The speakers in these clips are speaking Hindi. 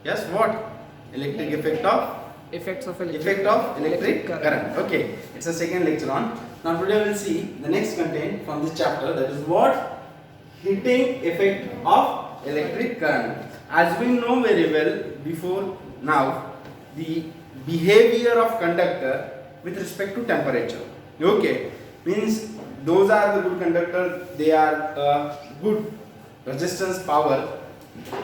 Yes, what? Electric effect of Effects of electric current. Okay, it's a second lecture on. Now today we will see the next content from this chapter, that is what? Heating effect of electric current. As we know very well before now, the behavior of conductor with respect to temperature. Okay, means those are the good conductor, they are good resistance power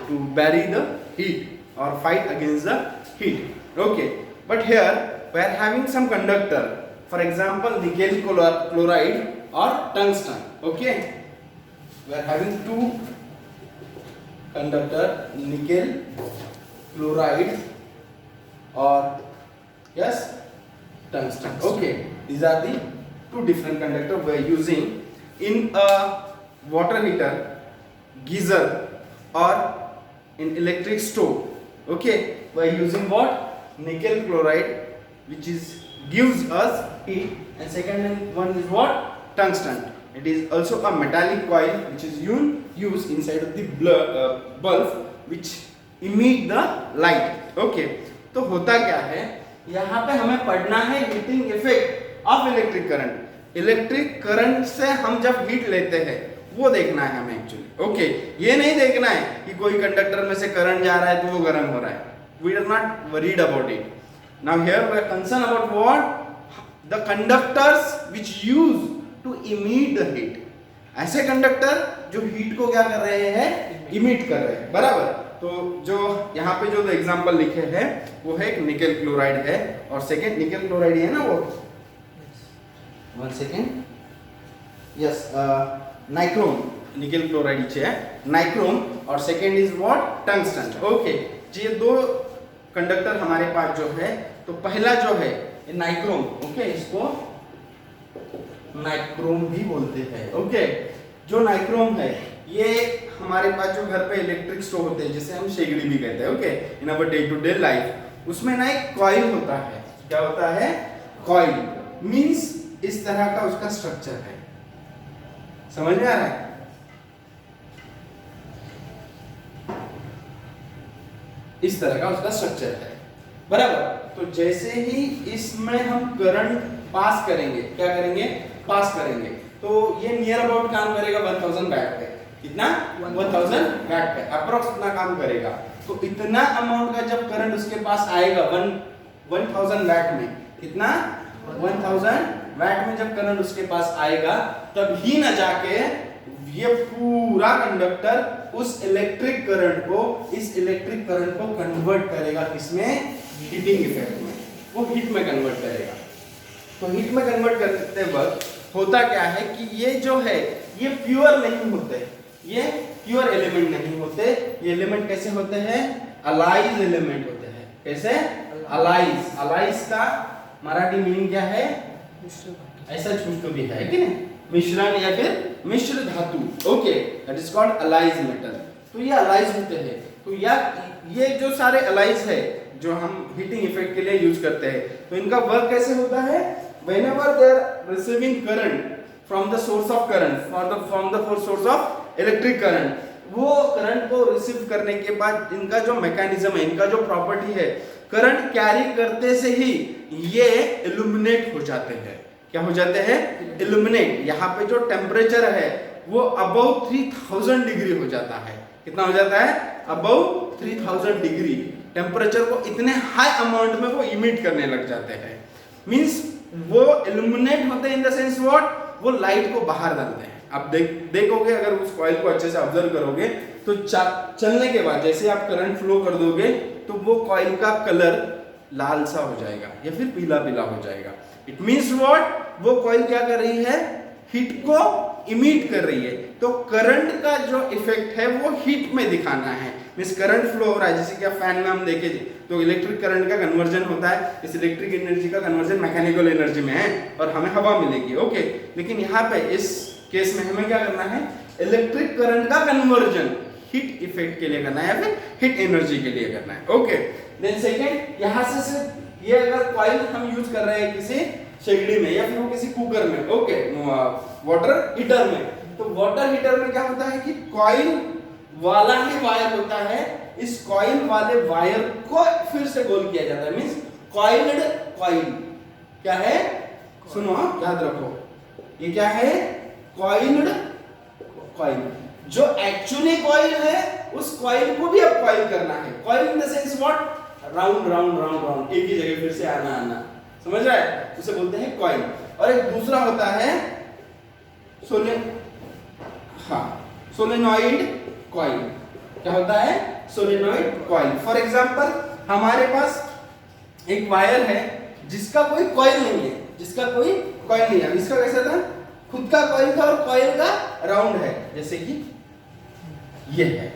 to bury the heat or fight against the heat. Okay, but here we are having some conductor, for example nickel chloride or tungsten. Okay, we are having two conductor, nickel chloride or yes tungsten. Okay, these are the two different conductor we are using in a water heater, geyser or in electric stove. Okay, we are using what? Nickel chloride, which is gives us heat, and second one is what? Tungsten. It is also a metallic coil which is used inside of the bulb which emit the light. Okay, तो होता क्या है, यहाँ पे हमें पढ़ना है heating effect of electric current. Electric current से हम जब हीट लेते हैं वो देखना है हमें एक्चुअली. ओके, ये नहीं देखना है कि कोई कंडक्टर में से करंट जा रहा है तो वो गर्म हो रहा है. We are not worried about it. Now here we are concerned about what? The conductors which use to emit the heat. ऐसे कंडक्टर जो हीट को क्या कर रहे हैं? इमिट कर रहे हैं. बराबर. तो जो यहाँ पे जो एग्जांपल लिखे हैं वो है एक निकल क्लोराइड है और सेकेंड निकल क्लोराइड है ना वो. One second. यस, नाइक्रोम निकल क्लोराइड है नाइक्रोम और second is what? Tungsten. Okay, ये दो कंडक्टर हमारे पास जो है, तो पहला जो है नाइक्रोम. ओके, इसको नाइक्रोम भी बोलते हैं. ओके, जो नाइक्रोम है ये हमारे पास जो घर पे इलेक्ट्रिक स्टोव होते हैं जिसे हम शेगड़ी भी कहते हैं. Okay, in our day to day life उसमें ना एक कॉइल होता है. क्या होता है? कॉइल. मींस इस तरह का उसका स्ट्रक्चर है. समझ में आ रहा है? इस तरह का उसका स्ट्रक्चर है. बराबर. तो जैसे ही इसमें हम करंट पास करेंगे, क्या करेंगे? पास करेंगे, तो ये नियर अबाउट काम करेगा 1000 वैट पे. कितना? 1000 वैट पे अप्रोक्स इतना काम करेगा. तो इतना अमाउंट का जब करंट उसके पास आएगा 1000 वैट में, कितना? 1000 वैट में जब करंट उसके पास आएगा तब ही ना जाके ये पूरा कंडक्टर उस इलेक्ट्रिक करंट को कन्वर्ट करेगा किसमें? हीटिंग इफेक्ट में. वो हीट में कन्वर्ट करेगा. तो हीट में कन्वर्ट करते वक्त होता क्या है कि ये जो है ये प्योर नहीं होते, ये प्योर एलिमेंट नहीं होते. ये एलिमेंट कैसे होते हैं? अलाइज एलिमेंट होते हैं. कैसे? अलाइज. अलाइज का मराठी मीनिंग क्या है? ऐसा कुछ भी है कि नहीं? मिश्रण या फिर मिश्र धातु. Okay, that is called alloys metal. तो ये अलाइज होते हैं. तो ये जो सारे अलाइज है जो हम हीटिंग इफेक्ट के लिए यूज करते हैं, तो इनका वर्क कैसे होता है? whenever they are receiving current from the source of current from the source of electric current, वो करंट को रिसीव करने के बाद इनका जो मैकेनिज्म है, इनका जो प्रॉपर्टी है, करंट कैरी करते से ही ये इल्यूमिनेट हो जाते हैं. क्या हो जाते हैं? इल्यूमिनेट. यहाँ पे जो टेम्परेचर है वो अबव 3000 डिग्री हो जाता है. कितना हो जाता है? अबव 3000 डिग्री टेम्परेचर को इतने हाई अमाउंट में वो इमिट करने लग जाते हैं. मींस वो इल्यूमिनेट होते हैं इन द सेंस व्हाट? वो लाइट को बाहर डालते हैं. आप देखोगे अगर उस कॉइल को अच्छे से ऑब्जर्व करोगे तो चलने के बाद जैसे आप करंट फ्लो कर दोगे तो वो कॉइल का कलर लाल सा हो जाएगा या फिर पीला पीला हो जाएगा. It means what? वो कॉइल क्या कर रही है? हीट को इमिट कर रही है. तो करंट का जो इफेक्ट है वो हीट में दिखाना है. मींस करंट फ्लो हो रहा है, जैसे कि आप फैन में हम देखे तो इलेक्ट्रिक करंट का कन्वर्जन होता है. इस इलेक्ट्रिक एनर्जी का कन्वर्जन मैकेनिकल एनर्जी में है और हमें हवा मिलेगी. ओके, लेकिन यहाँ पे इस केस में हमें क्या करना है? इलेक्ट्रिक करंट का कन्वर्जन हीट इफेक्ट के लिए करना है या फिर हीट एनर्जी के लिए करना है. ओके, देन सेकंड, यहाँ से ये अगर कॉइल हम यूज कर रहे हैं किसी शेगड़ी में या फिर वो किसी कुकर में, ओके, वाटर हीटर में, तो वाटर हीटर में क्या होता है कि कॉइल वाला ही वायर होता है, इस कॉइल वाले वायर को फिर से गोल किया जाता है, मींस कॉइल्ड कॉइल। क्या है? सुनो, याद रखो, ये क्या है? Coiled coil. जो एक्चुअली कॉइल है उस कॉइल को भी अब कॉइल करना है। Coil in the sense what? Round round round round, एक ही जगह फिर से आना आना, समझ रहा है? उसे बोलते हैं कॉइल। और एक दूसरा होता है सोलेनॉइड कॉइल। क्या होता है? Solenoid coil. फॉर एग्जांपल हमारे पास एक वायर है जिसका कोई कॉइल नहीं है, जिसका कोई कॉइल नहीं है। इसका कैसा था? खुद का कॉइल था और कॉइल का राउंड है, जैसे कि ये है।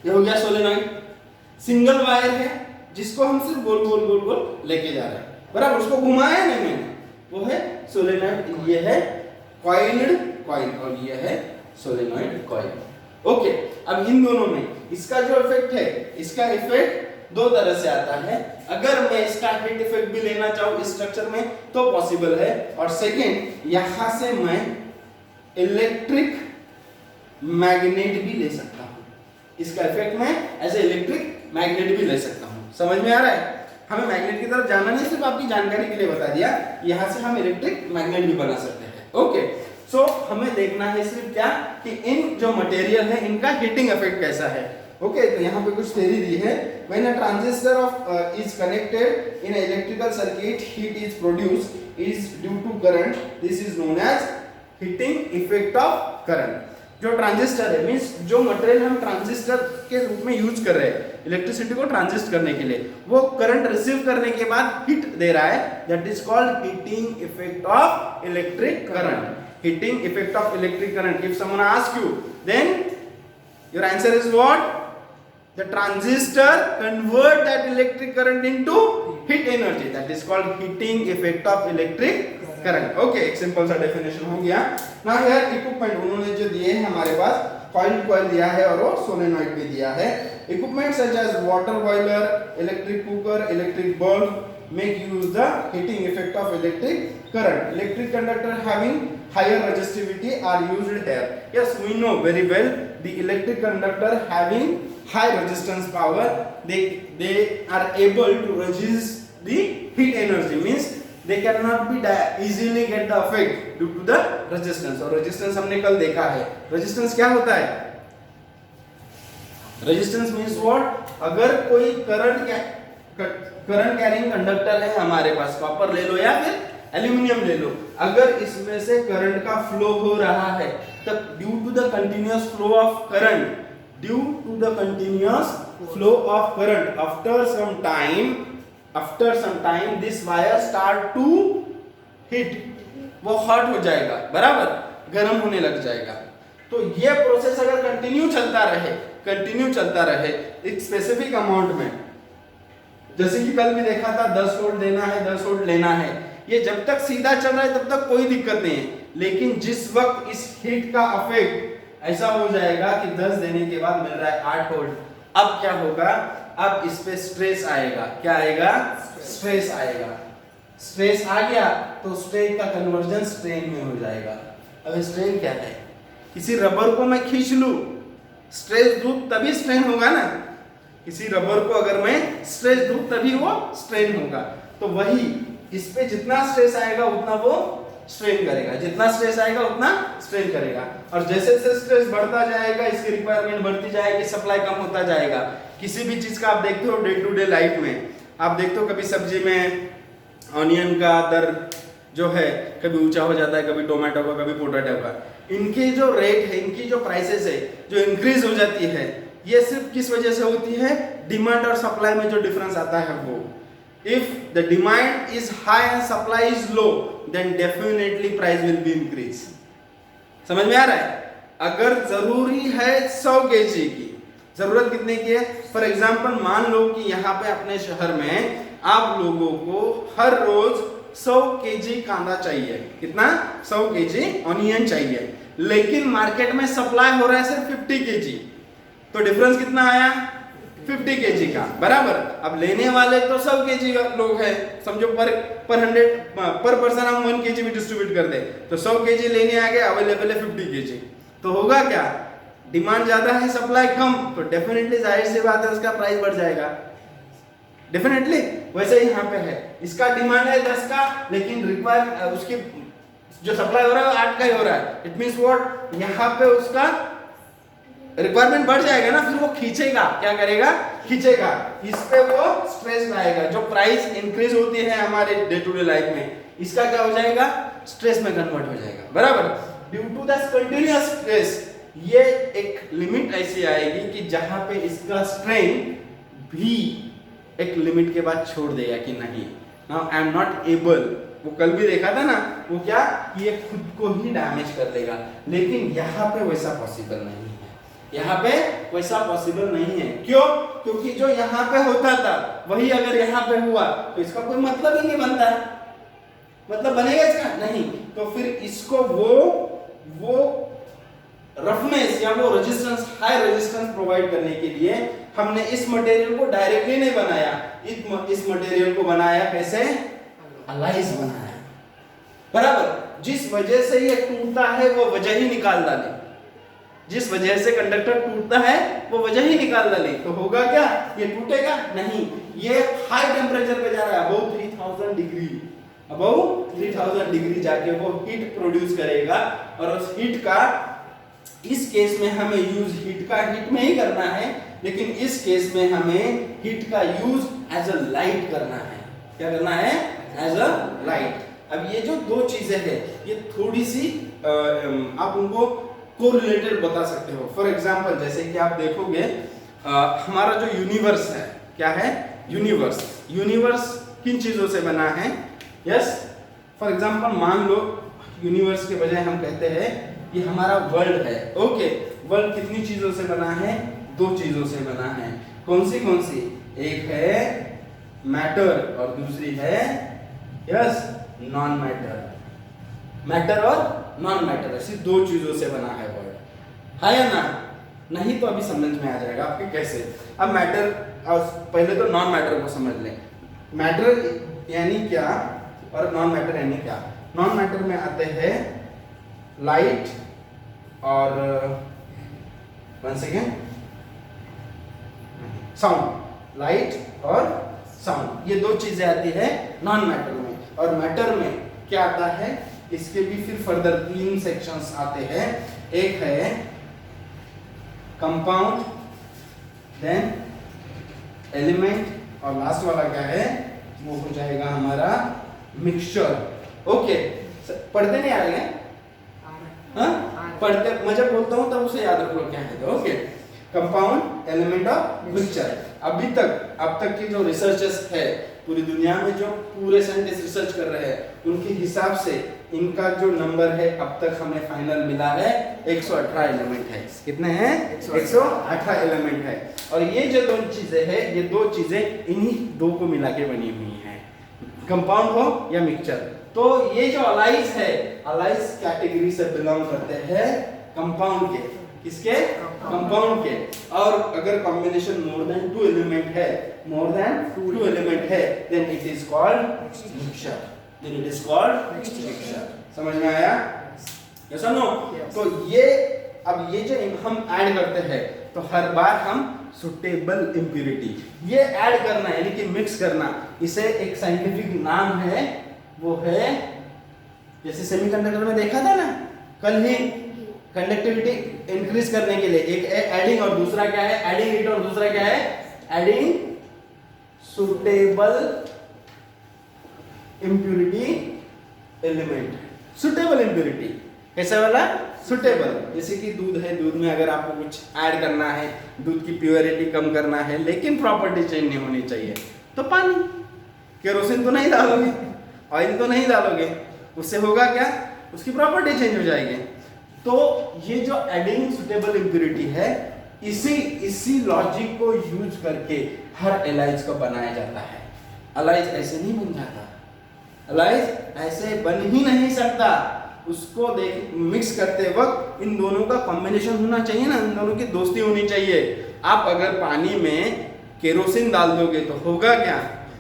ये हो गया सोलेनॉइड। सिंगल वायर है जिसको हम सिर्फ गोल गोल गोल गोल लेके जा रहे हैं, बराबर, उसको घुमाया नहीं मैंने, वो है सोलेनॉइड। ये है कॉइल्ड कॉइल और ये है सोलेनॉइड कॉइल। ओके, अब इन दोनों में इसका जो इफेक्ट है, इसका इफेक्ट दो तरह से आता है। अगर मैं इसका हिट इफेक्ट भी लेना चाहूं इस स्ट्रक्चर में तो पॉसिबल है, और सेकेंड, यहां से मैं इलेक्ट्रिक मैग्नेट भी ले सकता हूं। इसका इफेक्ट मैं एज ए इलेक्ट्रिक मैग्नेट भी ले सकता हूं। समझ में आ रहा है? हमें मैग्नेट की तरफ जाना नहीं, सिर्फ आपकी जानकारी के लिए बता दिया। यहां से हम इलेक्ट्रिक मैग्नेट भी बना सकते हैं। ओके, सो हमें देखना है सिर्फ क्या कि इन जो मटेरियल है इनका हीटिंग इफेक्ट कैसा है। ओके, तो यहाँ पे कुछ थ्योरी दी है। When a transistor off is connected in electrical circuit, heat is produced is due to current. This is known as heating effect of current. जो ट्रांजिस्टर है, मींस जो मटेरियल हम ट्रांजिस्टर के रूप में यूज कर रहे हैं इलेक्ट्रिसिटी को ट्रांजिस्ट करने के लिए, वो करंट रिसीव करने के बाद हीट दे रहा है। That is called heating effect of electric current. Heating effect of electric current. If someone asks you, then your answer is what? The transistor convert that electric current into heat energy. That is called heating effect of electric current. Okay, एक simple सा definition हो गया। Now here equipment उन्होंने जो दिए हैं हमारे पास, coiled coil दिया है और वो solenoid भी दिया है। Equipment such as water boiler, electric cooker, electric bulb make use the heating effect of electric current. Electric conductor having higher resistivity are used here. Yes, we know very well the electric conductor having high resistance power, they are able to resist the heat energy, means they cannot be easily get the effect due to the resistance. और resistance हमने कल देखा है। resistance क्या होता है? resistance means what? अगर कोई करंट कैरिंग कंडक्टर है हमारे पास, कॉपर ले लो या फिर एल्यूमिनियम ले लो, अगर इसमें से करंट का फ्लो हो रहा है तब due to the continuous flow of current, due to the continuous flow of current, after some time this wire start to heat, वो हॉट हो जाएगा, बराबर, गर्म होने लग जाएगा। तो ये प्रोसेस अगर कंटिन्यू चलता रहे एक स्पेसिफिक अमाउंट में, जैसे कि कल भी देखा था 10 वोल्ट देना है, 10 वोल्ट लेना है, ये जब तक सीधा चल रहा है तब तक कोई दिक्कत नहीं है। लेकिन जिस वक्त इस हीट का इफेक्ट ऐसा हो जाएगा कि 10 देने के बाद मिल रहा है 8 वोल्ट, अब क्या होगा? अब इस पे स्ट्रेस आएगा। क्या आएगा? स्ट्रेस आएगा। स्ट्रेस आ गया तो स्ट्रेन का कन्वर्जन स्ट्रेन में हो जाएगा। अब स्ट्रेन क्या है? किसी रबर को मैं खींच लूं, स्ट्रेस दूं तभी स्ट्रेन होगा ना। किसी रबर को अगर मैं स्ट्रेस दूं तभी वो स्ट्रेन होगा। तो वही इस पे जितना स्ट्रेस आएगा उतना वो स्ट्रेन करेगा, जितना स्ट्रेस आएगा उतना स्ट्रेन करेगा। और जैसे जैसे स्ट्रेस बढ़ता जाएगा इसकी रिक्वायरमेंट बढ़ती जाएगी, सप्लाई कम होता जाएगा। किसी भी चीज का आप देखते हो डे टू डे लाइफ में, आप देखते हो कभी सब्जी में ऑनियन का दर जो है कभी ऊंचा हो जाता है, कभी टोमेटो का, कभी पोटैटो का। इनकी जो रेट है, इनकी जो प्राइसेस है जो इंक्रीज हो जाती है, ये सिर्फ किस वजह से होती है? डिमांड और सप्लाई में जो डिफरेंस आता है वो। If the demand is high and supply is low, then definitely price will be increase. समझ में आ रहा है? अगर जरूरी है 100 kg की, जरूरत कितने की है? फॉर एग्जाम्पल मान लो कि यहाँ पे अपने शहर में आप लोगों को हर रोज 100 kg कांदा चाहिए। कितना? 100 kg ऑनियन चाहिए, लेकिन मार्केट में सप्लाई हो रहा है सिर्फ 50 kg। तो डिफरेंस कितना आया? 50 kg का, बराबर। अब लेने वाले तो 100 kg लोग हैं, समझो पर पर्सन हम 1 kg भी डिस्ट्रीब्यूट कर दे तो 100 kg लेने आ गए, अवेलेबल है 50 kg। तो होगा क्या? डिमांड ज्यादा है, सप्लाई कम, तो डेफिनेटली जाहिर सी बात है उसका प्राइस बढ़ जाएगा, डेफिनेटली। वैसे ही यहाँ पे है, इसका डिमांड है 10 का, लेकिन रिक्वायर उसकी जो सप्लाई हो रहा है वो 8 का ही हो रहा है। इट मींस व्हाट, यहाँ पे उसका रिक्वायरमेंट बढ़ जाएगा ना, फिर वो खींचेगा, क्या करेगा, खींचेगा, इस पे वो स्ट्रेस लाएगा। जो प्राइस इंक्रीज होती है हमारे डे टू डे लाइफ में, इसका क्या हो जाएगा, स्ट्रेस में कन्वर्ट हो जाएगा, बराबर। Due to the continuous stress, ये एक लिमिट ऐसी आएगी कि जहां पे इसका स्ट्रेन भी एक लिमिट के बाद छोड़ देगा कि नहीं, now I am not able. वो कल भी देखा था ना, वो क्या, ये खुद को ही डैमेज कर देगा। लेकिन यहाँ पे वैसा पॉसिबल नहीं है, यहाँ पे वैसा पॉसिबल नहीं है। क्यों? क्योंकि जो यहाँ पे होता था वही अगर यहाँ पे हुआ तो इसका कोई मतलब ही नहीं बनता है। मतलब बनेगा इसका नहीं, तो फिर इसको वो रफनेस या वो रेजिस्टेंस, हाई रेजिस्टेंस प्रोवाइड करने के लिए हमने इस मटेरियल को डायरेक्टली नहीं बनाया, इस मटेरियल को बनाया कैसे, अलाइज बनाया, बराबर। जिस वजह से ये टूटता है वो वजह ही निकाल डाले, जिस वजह से कंडक्टर टूटता है वो वजह ही निकाल डाले, तो होगा क्या, ये टूटेगा नहीं। ये हाई टेम्परेचर पे जा रहा है, अबव 3000 डिग्री, अबव 3000 डिग्री जाके वो हीट प्रोड्यूस करेगा। और उस हीट का, इस केस में हमें यूज हीट का हीट में ही करना है, लेकिन इस केस में हमें हीट का यूज एज अ लाइट करना है। क्या करना है, एज अ लाइट। अब ये जो दो चीजें हैं ये थोड़ी सी आप उनको कोरिलेटेड बता सकते हो। फॉर एग्जांपल जैसे कि आप देखोगे हमारा जो यूनिवर्स है, क्या है, यूनिवर्स किन चीजों से बना है, यस। फॉर एग्जांपल मान लो यूनिवर्स के बजाय हम कहते हैं कि हमारा वर्ल्ड है, ओके। वर्ल्ड कितनी चीजों से बना है, दो चीजों से बना है। कौन सी, एक है मैटर और दूसरी है, यस, नॉन मैटर। मैटर और नॉन मैटर, ऐसी दो चीजों से बना है वर्ल्ड, है या ना? नहीं तो अभी समझ में आ जाएगा आपके कैसे। अब मैटर, पहले तो नॉन मैटर को समझ लें। मैटर यानी क्या और नॉन मैटर यानी क्या। नॉन मैटर में आते हैं लाइट और वन सेकेंड, साउंड, लाइट और साउंड, ये दो चीजें आती है नॉन मैटर में। और मैटर में क्या आता है, इसके भी फिर फर्दर 3 सेक्शंस आते हैं। एक है कंपाउंड, देन एलिमेंट, और लास्ट वाला क्या है, वो हो जाएगा हमारा मिक्सचर। ओके, पढ़ते नहीं आ रहे हैं? हाँ, पढ़ते, मैं जब बोलता हूँ तब उसे याद रख लो क्या है तो। ओके, कंपाउंड, एलिमेंट और मिक्सचर। अब तक की जो रिसर्चर्स है पूरी दुनिया में, जो पूरे साइंटिस्ट रिसर्च कर रहे हैं, उनके हिसाब से इनका जो नंबर है अब तक हमें फाइनल मिला है 118 एलिमेंट है। कितने हैं? 118 एलिमेंट है। और ये जो दो चीजें हैं, ये दो चीजें इन्हीं दो को मिला के बनी हुई हैं, कंपाउंड हो या मिक्सचर। तो ये जो अलाइज है, अलाइज कैटेगरी से बिलोंग करते हैं कंपाउंड के। किसके? कंपाउंड के। और अगर कॉम्बिनेशन मोर देन 2 एलिमेंट है, मोर देन 2 एलिमेंट है, then it is called mixture, then it is called mixture. समझ में आया? यस और नो? तो ये, अब ये जो हम ऐड करते हैं तो हर बार हम सुटेबल इंप्योरिटी, ये ऐड करना यानी कि मिक्स करना, इसे एक साइंटिफिक नाम है, वो है, जैसे सेमीकंडक्टर में देखा था ना कल ही, कंडक्टिविटी इंक्रीज करने के लिए एक है एडिंग और दूसरा क्या है, एडिंग हीट, और दूसरा क्या है, adding suitable impurity element. Suitable impurity कैसा वाला? सुटेबल। जैसे कि दूध है, दूध में अगर आपको कुछ ऐड करना है, दूध की प्योरिटी कम करना है, लेकिन प्रॉपर्टी चेंज नहीं होनी चाहिए, तो पानी, केरोसिन तो नहीं डालोगे, ऑयल तो नहीं डालोगे, उससे होगा क्या, उसकी प्रॉपर्टी चेंज हो जाएगी। तो ये जो एडिंग सुटेबल इंप्योरिटी है, इसी लॉजिक को यूज करके हर एलाइज को बनाया जाता है। एलाइज ऐसे नहीं बन जाता, एलाइज ऐसे बन ही नहीं सकता। उसको देख, मिक्स करते वक्त इन दोनों का कॉम्बिनेशन होना चाहिए ना, इन दोनों की दोस्ती होनी चाहिए। आप अगर पानी में केरोसिन डाल दोगे तो होगा क्या,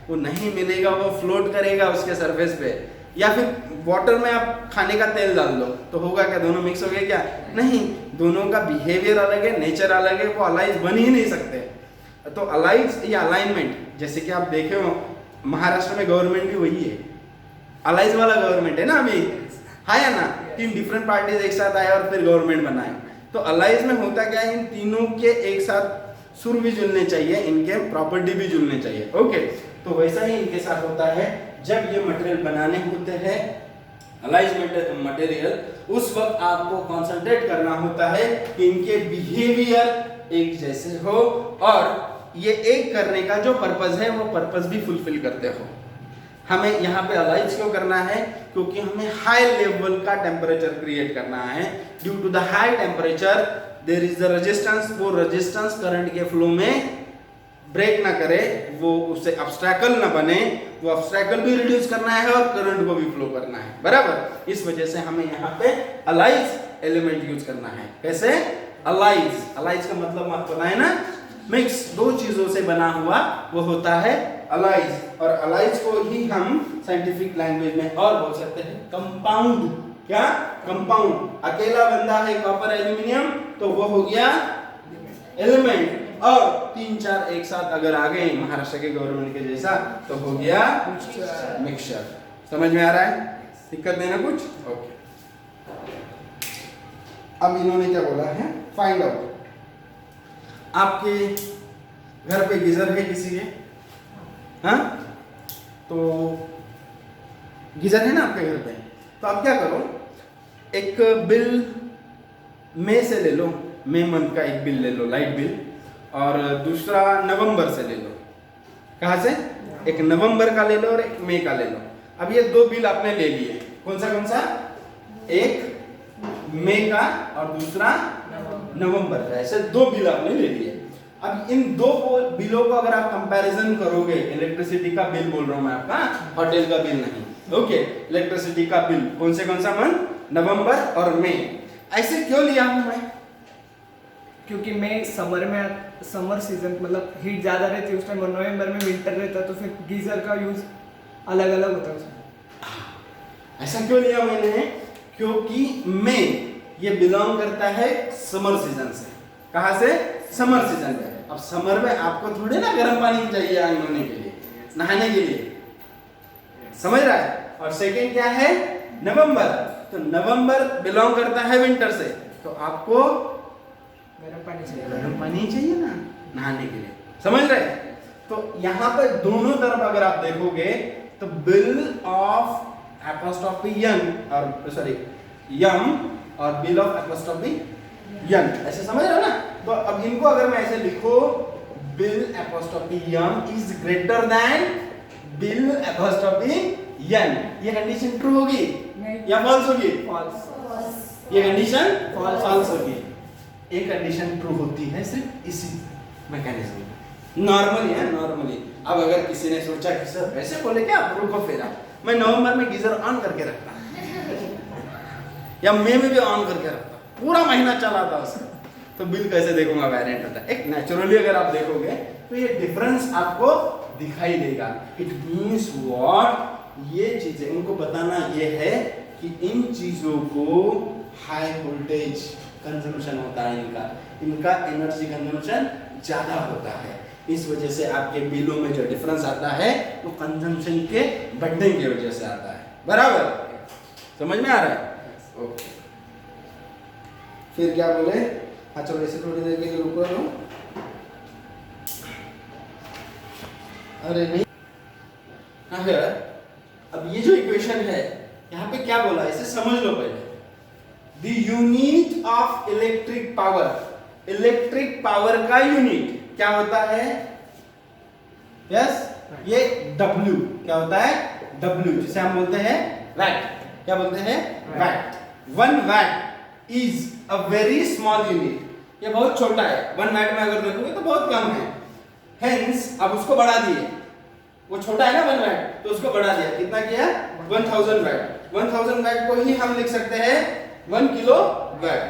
वो नहीं मिलेगा, वो फ्लोट करेगा उसके सरफेस पे, या फिर वाटर में आप खाने का तेल डाल दो तो होगा क्या, दोनों मिक्स हो गए क्या? नहीं, दोनों का बिहेवियर अलग है, नेचर अलग है, वो अलाइज बन ही नहीं सकते। तो अलाइज या अलाइनमेंट, जैसे कि आप देखे हो महाराष्ट्र में गवर्नमेंट भी वही है, अलाइज वाला गवर्नमेंट है ना अभी, हाँ या ना? 3 डिफरेंट पार्टीज एक साथ आए और फिर गवर्नमेंट बनाए। तो अलाइज में होता क्या है, इन तीनों के एक साथ सुर भी जुड़ने चाहिए, इनके प्रॉपर्टी भी जुड़ने चाहिए। ओके, तो वैसा ही इनके साथ होता है। जब ये मटेरियल बनाने होते हैं अलाइज मटेरियल, उस वक्त आपको कंसंट्रेट करना होता है कि इनके बिहेवियर एक जैसे हो और ये एक करने का जो पर्पस है वो पर्पस भी फुलफिल करते हो। हमें यहाँ पे अलाइज क्यों करना है? क्योंकि हमें हाई लेवल का टेम्परेचर क्रिएट करना है। Due to the high temperature there is the resistance, वो रेजिस्टेंस करंट के फ्लो में ब्रेक ना करे, वो उससे ऑब्स्टैकल ना बने, वो ऑब्स्टैकल भी रिड्यूस करना है और करंट को भी फ्लो करना है, बराबर। इस वजह से हमें यहाँ पे अलाइज एलिमेंट यूज करना है। कैसे? अलाइज, अलाइज का मतलब आपको पता है ना, मिक्स, 2 चीजों से बना हुआ वो होता है अलाइज। और अलाइज को ही हम साइंटिफिक लैंग्वेज में और बोल सकते हैं कंपाउंड। क्या? कंपाउंड। अकेला बंदा है कॉपर एल्यूमिनियम तो वो हो गया एलिमेंट, और 3-4 एक साथ अगर आ गए महाराष्ट्र के गवर्नमेंट के जैसा तो हो गया मिक्सचर। समझ में आ रहा है? दिक्कत नहीं ना कुछ? ओके, अब इन्होंने क्या बोला है, फाइंड आउट। आपके घर पे गीजर है किसी के? हाँ, तो गीजर है ना आपके घर पे, तो आप क्या करो, एक बिल मई से ले लो, मई मंथ का एक बिल ले लो, लाइट बिल, और दूसरा नवंबर से ले लो। कहाँ से? एक नवंबर का ले लो और एक मई का ले लो। अब ये 2 बिल आपने ले लिए, कौन सा? एक मई का और दूसरा नवंबर का, ऐसे 2 बिल आपने ले लिए। अब इन 2 बिलों को अगर आप कंपैरिजन करोगे, इलेक्ट्रिसिटी का बिल बोल रहा हूं मैं आपका, होटल का बिल नहीं। ओके, इलेक्ट्रिसिटी का बिल कौन सा मंथ? नवंबर और मई। ऐसे क्यों लिया हूं मैं? क्योंकि मैं समर सीजन मतलब हीट ज्यादा रहती है उस टाइम, और नवंबर में विंटर रहता है, तो फिर गीजर का यूज अलग अलग होता है उसमें। ऐसा क्यों लिया मैंने? क्योंकि मई ये बिलोंग करता है समर सीजन से। कहाँ से? समर सीजन में। अब समर में आपको थोड़े ना गर्म पानी चाहिए आने के लिए, नहाने के लिए, समझ रहा है? और सेकेंड क्या है? नवंबर, तो नवंबर बिलोंग करता है विंटर से, तो आपको गर्म पानी चाहिए, गर्म पानी चाहिए ना नहाने के लिए, समझ रहे? तो यहाँ पर दोनों तरफ अगर आप देखोगे तो बिल ऑफ एपोस्ट्रोफी यंग और सॉरी यम और बिल ऑफ एपोस्ट्रोफी यंग, ऐसे समझ रहे हो ना? तो अब इनको अगर मैं ऐसे लिखो, Bill apostrophe yum is greater than Bill apostrophe young, ये कंडीशन ट्रू होगी या फॉल्स होगी? फॉल्स। ये कंडीशन फॉल्स होगी। एक कंडीशन ट्रू होती है सिर्फ इसी मैकेनिज्म, नॉर्मली है, नॉर्मली। अब अगर किसी ने सोचा कि सर ऐसे बोले क्या, रुको फेरा, मैं नवंबर में गीजर ऑन करके रखता या मई में भी ऑन करके रखता, पूरा महीना चला था उसका, तो बिल कैसे देखूंगा? वेरिएंट होता है। एक नेचुरली अगर आप देखोगे तो ये डिफरेंस आपको दिखाई देगा। इट मींस व्हाट, ये चीजें उनको बताना ये है कि इन चीजों को हाई वोल्टेज कंजम्पशन होता है, इनका एनर्जी कंजम्पशन ज्यादा होता है। इस वजह से आपके बिलों में जो डिफरेंस आता है वो कंजम्पशन के बढ़ने की वजह से आता है, बराबर? समझ में आ रहा है? ओके, फिर क्या बोले? हाँ चलो ऐसे थोड़ी देर के लिए रुको लो। अरे नहीं, अगर अब ये जो इक्वेशन है यहाँ पे क्या बोला, इसे समझ लो पहले। The unit of electric power, electric power का यूनिट क्या होता है? यस, ये W क्या होता है? W, जिसे हम बोलते हैं वैट। क्या बोलते हैं? Watt. 1 watt is a very small unit, ये बहुत छोटा है। 1 वैट में अगर देखोगे तो बहुत कम है। हेंस अब उसको बढ़ा दिए, वो छोटा है ना 1 वैट, तो उसको बढ़ा दिया। कितना किया? 1000 वैट। 1000 वैट को ही हम लिख सकते हैं 1 kilowatt.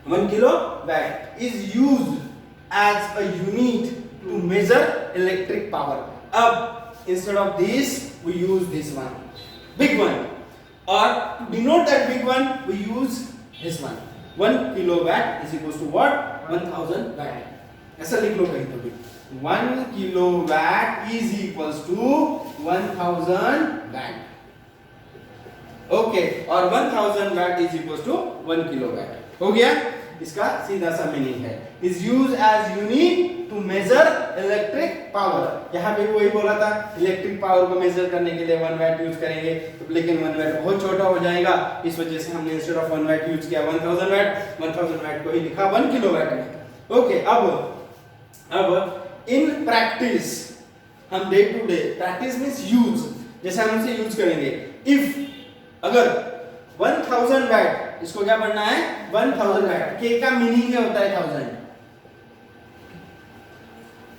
1 kilowatt is used as a unit to measure electric power. अब instead of this we use this one. big one, or to denote that big one we use this one. 1 kilowatt is equals to what? 1000 watt. ऐसा लिख लो कहीं तो भी 1 kilowatt is equals to 1000 watt. Okay, और 1000 watt is equals to 1 kilowatt. हो गया? इसका सीधा सा मीनिंग है is used as unit to measure electric power. यहाँ पे वही बोला था इलेक्ट्रिक पावर को मेजर करने के लिए 1 watt यूज करेंगे, तो लेकिन 1 watt बहुत छोटा हो जाएगा, इस वजह से हमने इंस्टेड ऑफ 1 watt यूज किया 1000 watt को ही लिखा 1 किलोवाट में. ओके, अब इन प्रैक्टिस हम day to day, practice means use, जैसे हम इसे यूज करेंगे. इफ अगर 1000 watt, इसको क्या पढ़ना है 1000 watt, k का मीनिंग क्या होता है 1000,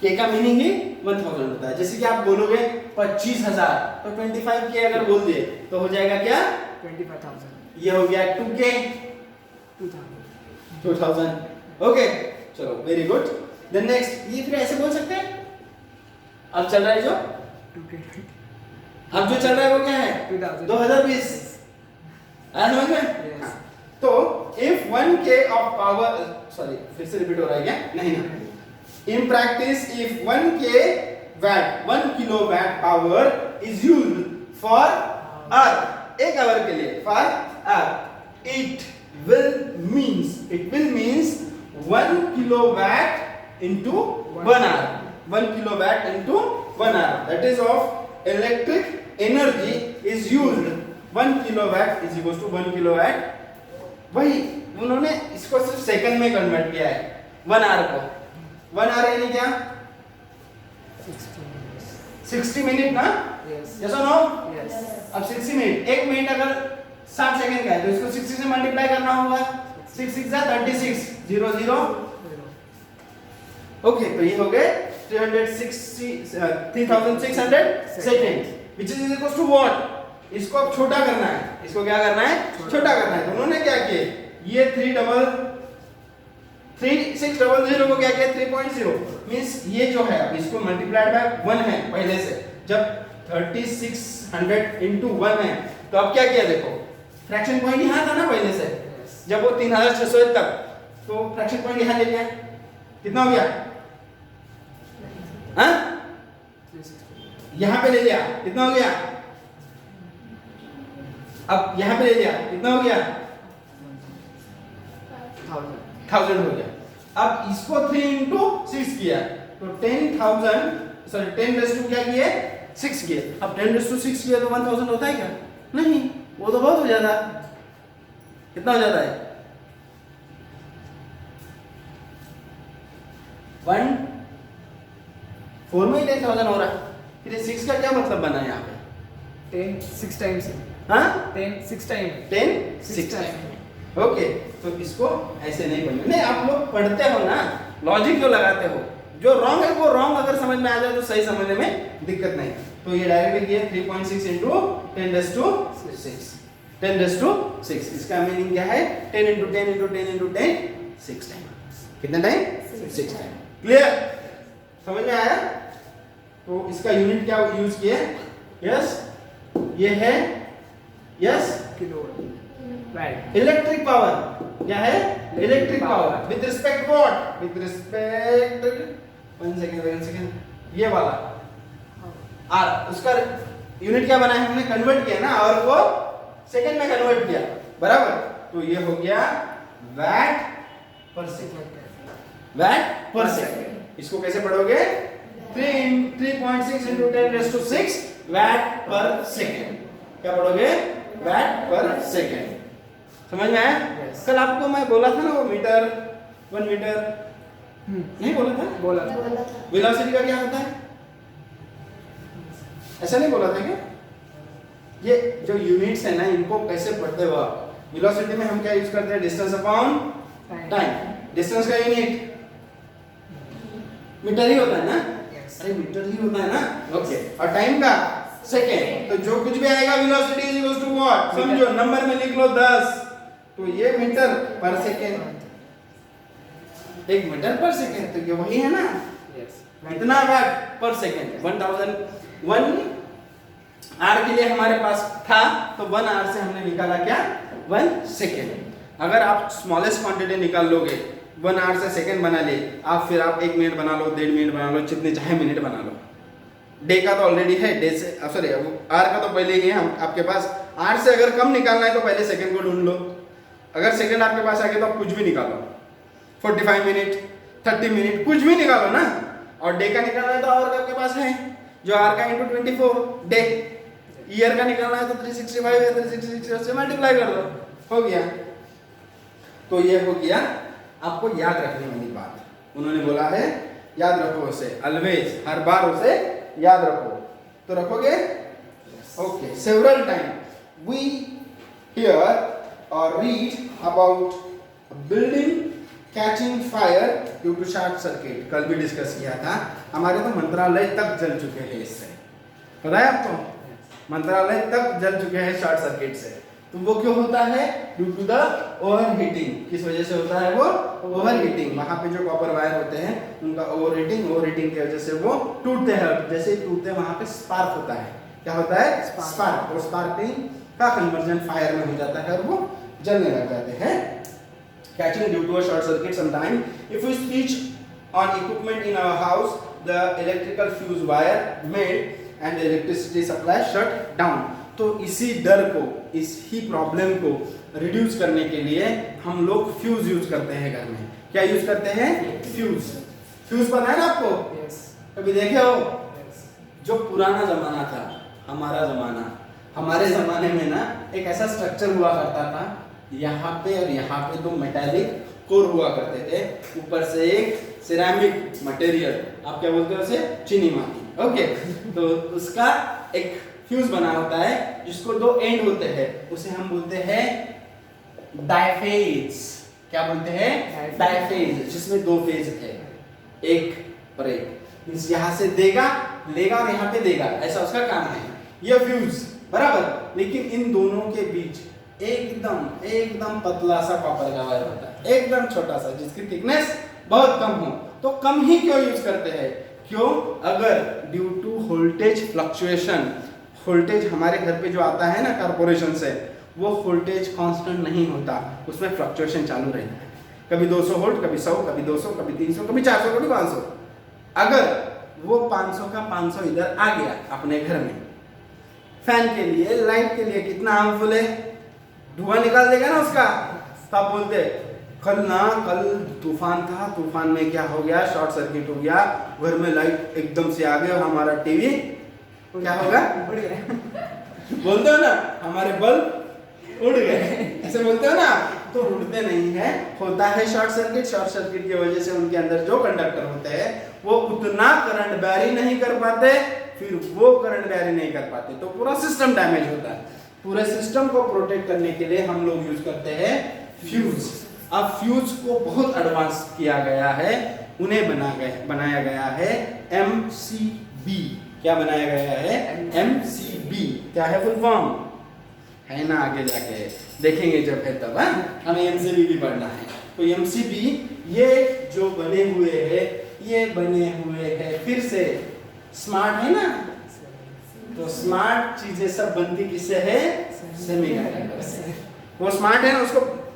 k का मीनिंग ही 1000 होता है. जैसे कि आप बोलोगे 25000 तो 25k अगर बोल दिए तो हो जाएगा क्या 25,000. ये हो गया 2k 2000. ओके, चलो वेरी गुड. देन नेक्स्ट, ये फिर ऐसे बोल सकते हैं. अब चल रहा है जो 2K. अब जो चल रहा है वो क्या है 2020. आया समझ में? Yes. हाँ. तो if 1k of power, sorry फिर से रिपीट हो रहा है क्या? नहीं ना. In practice, if 1k watt, 1 kilowatt power is used for hour, एक आवर के लिए for hour, it will means 1 kilowatt into 1 hour. 1 kilowatt into 1 hour. That is of electric energy is used. 1 kilowatt is equals to 1 kilowatt. वही उन्होंने इसको सिर्फ सेकंड में कन्वर्ट किया है 1 आवर को. 1 आवर यानी क्या 60 मिनट ना. Yes. यस और नो. Yes. अब 60 मिनट, 1 मिनट अगर 60 सेकंड का है तो इसको 60 से मल्टीप्लाई करना होगा. 6 6 36 0 0. ओके, तो ये हो गए 3600 second, which is equals to what? इसको अब छोटा करना है. इसको क्या करना है छोटा करना है. तो उन्होंने क्या किया, ये 3600 को क्या किया 3.0 मींस ये जो है अब इसको मल्टीप्लाइड बाय 1 है पहले से. जब 3600 into 1 है तो अब क्या किया देखो, फ्रैक्शन पॉइंट यहाँ था ना पहले से. जब वो 3600 तक, तो फ्रैक्शन पॉइंट यहाँ ले लिया, कितना हो गया हाँ यहाँ पे ले लिया, कितना हो गया. अब यहाँ पे ले लिया, कितना हो गया 1000 हो गया. अब इसको 3 into 6 किया तो 10,000, सॉरी 10 रेज़ टू क्या किए 6 किए. अब 10 रेज़ टू 6 किया तो 1000 होता है क्या? नहीं, वो तो बहुत हो जाता. कितना हो जाता है 1 4 में ही 10,000 हो रहा है. फिर 6 का क्या मतलब बना यहाँ पे 10 6 times. हाँ 10 6 times. 10 6 ओके. तो इसको ऐसे नहीं पढ़ना. नहीं, आप लोग पढ़ते हो ना, लॉजिक जो लगाते हो, जो रॉन्ग है वो रॉन्ग अगर समझ में आ जाए तो सही समझने में दिक्कत नहीं. तो ये डायरेक्टली किया 3.6 into 10 raised to 6. 10 raised to 6. इसका मीनिंग क्या है 10 into 10 into 10 into 10 6 टाइम. कितना टाइम 6 टाइम. क्लियर, समझ में आया. तो इसका यूनिट क्या यूज किया यस, ये है yes Kilowatt. Right. Electric power. क्या है electric power with respect what, with respect 1 second ये वाला आर, उसका यूनिट क्या बनाया हमने, कन्वर्ट किया ना, आवर को सेकंड में कन्वर्ट किया बराबर. तो ये हो गया वैट पर सेकंड. वैट पर सेकंड. इसको कैसे पढ़ोगे 3.6 into 10 raised to 6 वैट पर सेकंड. क्या पढ़ोगे वैट पर सेकंड. समझ में आया. Yes. कल आपको मैं बोला था ना वो मीटर 1 मीटर नहीं बोला था. बोला था. वेलोसिटी का क्या होता है, ऐसा नहीं बोला था क्या. ये जो यूनिट्स है ना, इनको कैसे पढ़ते हो आप. वेलोसिटी में हम क्या यूज करते हैं, डिस्टेंस अपॉन टाइम. डिस्टेंस का यूनिट मीटर ही होता है ना. Yes. अरे मीटर ही होता है ना. ओके. और टाइम का सेकेंड. तो जो कुछ भी आएगा velocity is equals to what, समझो नंबर में लिख लो 10. तो ये मीटर पर सेकेंड, 1 मीटर पर सेकेंड, तो ये वही है ना. Yes. इतना वैट पर सेकेंड. 1000 1 आर के लिए हमारे पास था तो 1 आर से हमने निकाला क्या 1 सेकेंड। अगर आप स्मॉलेस्ट क्वांटिटी निकाल लोगे 1 आर से सेकेंड बना ले आप, फिर आप 1 मिनट बना लो, 1.5 मिनट बना लो, जितने चाहे मिनट बना लो। डे का तो ऑलरेडी है, डे से सॉरी आर का तो पहले ही है हम आपके पास। आर से अगर कम निकालना है तो पहले सेकेंड को ढूंढ लो। अगर सेकेंड आपके पास आ गया तो आप कुछ भी निकालो, 45 मिनट 30 मिनट कुछ भी निकालो ना। और डे का निकालना है तो आवर का आपके पास है, जो आर का इंटू 24 डे। ईयर का निकालना है तो 365 है, 366 से मल्टीप्लाई कर दो, हो गया। तो ये हो गया आपको याद रखने वाली बात। उन्होंने बोला है याद रखो उसे, ऑलवेज, हर बार उसे याद रखो। तो रखोगे? Okay. Several time we hear और read about building catching fire due to short circuit. कल भी डिस्कस किया था, हमारे तो मंत्रालय तक जल चुके हैं इससे, पता है आपको? मंत्रालय तक जल चुके हैं शॉर्ट सर्किट से। तो वो क्यों होता है? Due to the overheating. किस वजह से होता है वो? Overheating. वहां पे जो कॉपर वायर होते हैं उनका ओवर हीटिंग की वजह से वो टूटते हैं। जैसे ही टूटते हैं वहां पे स्पार्क होता है। क्या होता है? स्पार्क। और स्पार्किंग का कन्वर्जन फायर में हो जाता है और वो जलने लग जाते हैं। Catching due to a short circuit sometime. If we switch on equipment in our house, the electrical fuse wire made and the electricity supply shut down. तो इसी डर को, इसी प्रॉब्लम को रिड्यूस करने के लिए हम लोग फ्यूज यूज करते हैं घर में। क्या यूज करते हैं? फ्यूज। फ्यूज पता है ना आपको? Yes. कभी देखे हो? Yes. जो पुराना जमाना था, हमारा जमाना, हमारे जमाने में ना एक ऐसा स्ट्रक्चर हुआ करता था, यहाँ पे और यहाँ पे 2 मेटालिक कोर हुआ करते थे, ऊपर से एक सिरेमिक मटेरियल, आप क्या बोलते हो उसे? चीनी माटी। ओके। तो उसका एक फ्यूज बना होता है जिसको 2 एंड होते हैं, उसे हम बोलते हैं डायफेज। क्या बोलते हैं? डायफेज, जिसमें 2 फेज है, एक और एक। यहाँ से देगा, लेगा और यहाँ पे देगा, ऐसा उसका काम है। ये फ्यूज बराबर। लेकिन इन दोनों के बीच एकदम पतला सा कॉपर का वायर होता है, एकदम छोटा सा, जिसकी थिकनेस बहुत कम हो। तो कम ही क्यों यूज करते हैं? क्यों? अगर due to voltage fluctuation, voltage हमारे घर पे जो आता है ना कारपोरेशन से, वो वोल्टेज कांस्टेंट नहीं होता, उसमें फ्लक्चुएशन चालू रहता है। कभी 200 वोल्ट, कभी 100, कभी 200, कभी 300, कभी 400, कभी 500। अगर वो 500 का 500 इधर आ गया अपने घर में, फैन के लिए, लाइट के लिए कितना हार्मफुल है? धुआं निकाल देगा ना उसका। तो आप बोलते कल तूफान था, तूफान में क्या हो गया? शॉर्ट सर्किट हो गया, घर में लाइट एकदम से आ गई और हमारा टीवी क्या होगा? उड़ गया। बोलते हो ना, हमारे बल्ब उड़ गए, ऐसे बोलते हो ना। तो उड़ते नहीं है, होता है शॉर्ट सर्किट। शॉर्ट सर्किट की वजह से उनके अंदर जो कंडक्टर होते हैं वो उतना करंट बैरी नहीं कर पाते, फिर वो करंट बैरी नहीं कर पाते तो पूरा सिस्टम डैमेज होता है। पूरे सिस्टम को प्रोटेक्ट करने के लिए हम लोग यूज करते हैं फ्यूज। अब फ्यूज को बहुत एडवांस किया गया है, उन्हें बनाया गया है MCB। क्या बनाया गया है? MCB। क्या है फुल फॉर्म? है ना, आगे जाके देखेंगे जब है तब। हमें MCB भी पढ़ना है। तो MCB ये जो बने हुए हैं फिर से स्मार्ट है ना। तो स्मार्ट चीजें सब बनती किससे है? सेमीकंडक्टर से। वो स्मार्ट है ना,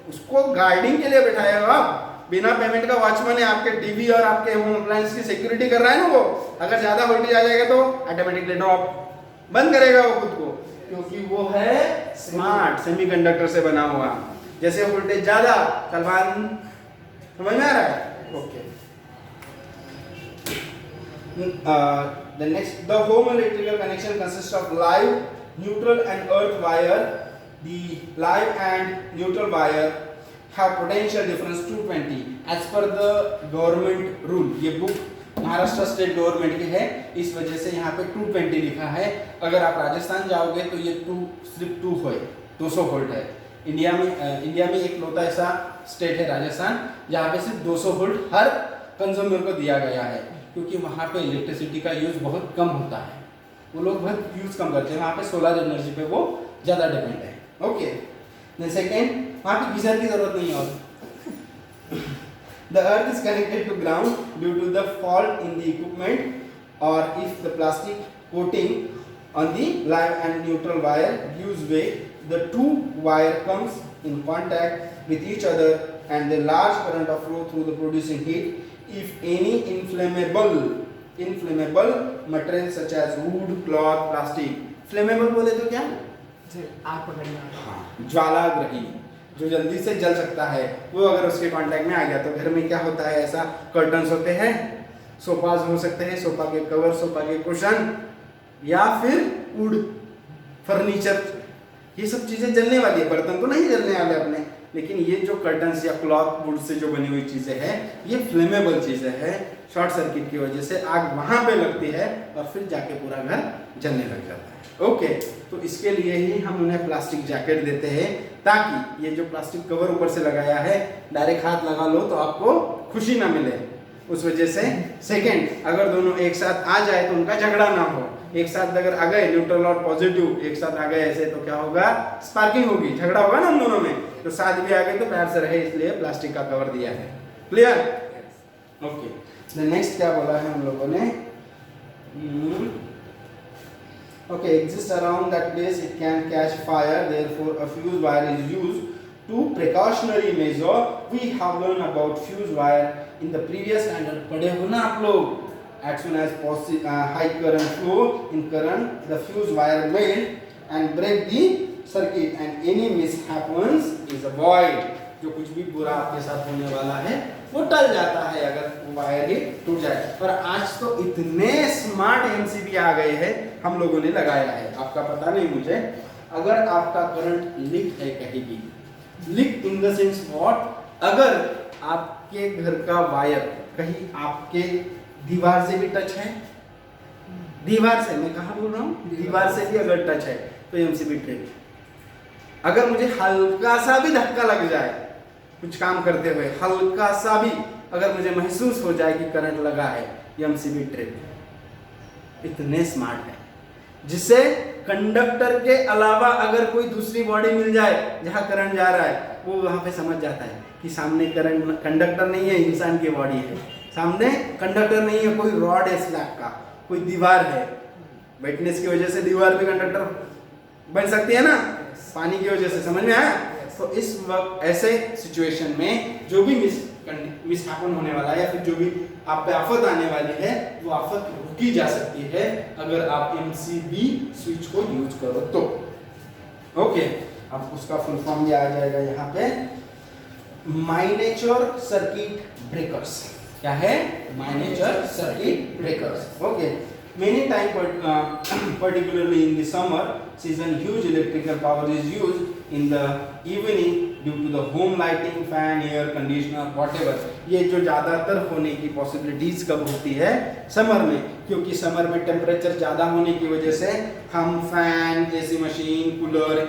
उसको गार्डिंग के लिए बैठाया हो आप। बिना पेमेंट का वॉचमैन है, आपके टीवी और आपके होम अप्लायंस की सिक्योरिटी कर रहा है ना वो। अगर ज्यादा वोल्टेज आ जाएगा तो ऑटोमेटिकली ड्रॉप बंद करेगा वो खुद को, क्योंकि वो है स्मार्ट, सेमीकंडक्टर से बना हुआ। जैसे वोल्टेज ज्यादा कलवान, समझ में आ रहा है? Okay. The home electrical connection consists of live, neutral and earth wire. The live and neutral wire have potential difference 220 as per the government rule. ये बुक महाराष्ट्र स्टेट गवर्नमेंट की है, इस वजह से यहाँ पे 220 लिखा है। अगर आप राजस्थान जाओगे तो ये सिर्फ 200 वोल्ट है। इंडिया में एक लौता ऐसा स्टेट है राजस्थान जहाँ पे सिर्फ 200 वोल्ट हर कंज्यूमर को दिया गया है, क्योंकि वहाँ पे इलेक्ट्रिसिटी का यूज बहुत कम होता है। वो लोग बहुत यूज कम करते हैं, वहाँ पे सोलर एनर्जी पे वो ज़्यादा डिपेंड है। ओके। देन सेकेंड, वहाँ पे गीजर की जरूरत नहीं है। The earth is connected to ground due to the fault in the equipment, or if the plastic coating on the live and neutral wire gives way. The two wire comes in contact with each other and the large current of flow through the producing heat. If any inflammable material such as wood, cloth, plastic, flammable बोले तो क्या? आग पकड़ने वाला। हाँ, ज्वालाग्रही जो जल्दी से जल सकता है, वो अगर उसके कांटेक्ट में आ गया तो घर में क्या होता है, ऐसा कर्टन्स होते हैं, सोफाज हो सकते हैं, सोफा के कवर, सोफा के कुशन या फिर वुड फर्नीचर, ये सब चीजें जलने वाली है। बर्तन तो नहीं जलने वाले अपने, लेकिन ये जो कर्टन्स या क्लॉथ वुड से जो बनी हुई चीजें हैं, ये फ्लेमेबल चीजें हैं। शॉर्ट सर्किट की वजह से आग वहां पे लगती है और फिर जाके पूरा घर जलने लग जाता है। ओके, तो इसके लिए ही हम उन्हें प्लास्टिक जैकेट देते हैं, ताकि ये जो प्लास्टिक कवर ऊपर से लगाया है, डायरेक्ट हाथ लगा लो तो आपको खुशी ना मिले। उस वजह से सेकंड, अगर दोनों एक साथ आ जाए तो उनका झगड़ा ना हो। एक साथ अगर आ गए न्यूट्रल और पॉजिटिव एक साथ आ गए ऐसे, तो क्या होगा, स्पार्किंग होगी, झगड़ा होगा ना हम दोनों में। तो साथ भी आ गए तो प्यार से रहे, इसलिए प्लास्टिक का कवर दिया है। क्लियर? ओके, नेक्स्ट क्या बोला है हम लोगों ने? Okay, exist around that place, it can catch fire, therefore a fuse wire is used. To precautionary measure, we have learned about fuse wire in the previous standard. पढ़े हो ना आप लोग? As soon as high current flow in current, the fuse wire melt and break the circuit, and any mishaps is avoid. जो कुछ भी बुरा आपके साथ होने वाला है वो टल जाता है अगर वायर ही टूट जाए। पर आज तो इतने स्मार्ट एमसीबी आ गए हैं, हम लोगों ने लगाया है, आपका पता नहीं मुझे। अगर आपका करंट लीक है कहीं भी, leak in the sense what, अगर आपके घर का वायर कहीं आपके दीवार से भी टच है, दीवार से, मैं कहाँ बोल रहा हूँ, दीवार से भी अगर टच है तो एमसीबी ट्रिप। अगर मुझे हल्का सा भी धक्का लग जाए कुछ काम करते हुए, हल्का सा भी अगर मुझे महसूस हो जाए कि करंट लगा है, एमसीबी ट्रिप। इतने स्मार्ट है, जिससे कंडक्टर के अलावा अगर कोई दूसरी बॉडी मिल जाए जहां करंट जा रहा है, वो वहां पे समझ जाता है कि सामने करंट, कंडक्टर नहीं है, इंसान की बॉडी है। सामने कंडक्टर नहीं है, कोई रॉड है स्लैब का, कोई दीवार है। वेटनेस की वजह से दीवार भी कंडक्टर बन सकती है ना, पानी की वजह से। समझ में आया? तो इस वक्त ऐसे सिचुएशन में जो भी मिसहैपन होने वाला है या फिर जो भी आप पे आफत आने वाली है, वो आफत रुकी जा सकती है अगर आप एमसीबी स्विच को यूज करो तो। ओके, अब उसका फुल फॉर्म भी आ जाएगा यहाँ पे, माइनेचर सर्किट ब्रेकर्स। क्या है? Miniature circuit breakers. Okay, many time particularly in the summer season, huge electrical power is used in the evening due to the home lighting, fan, air conditioner, whatever. ये जो ज़्यादातर होने की पॉसिबिलिटीज कब होती है? समर में, क्योंकि समर में टेम्परेचर ज़्यादा होने की वजह से हम फैन, एसी मशीन, कूलर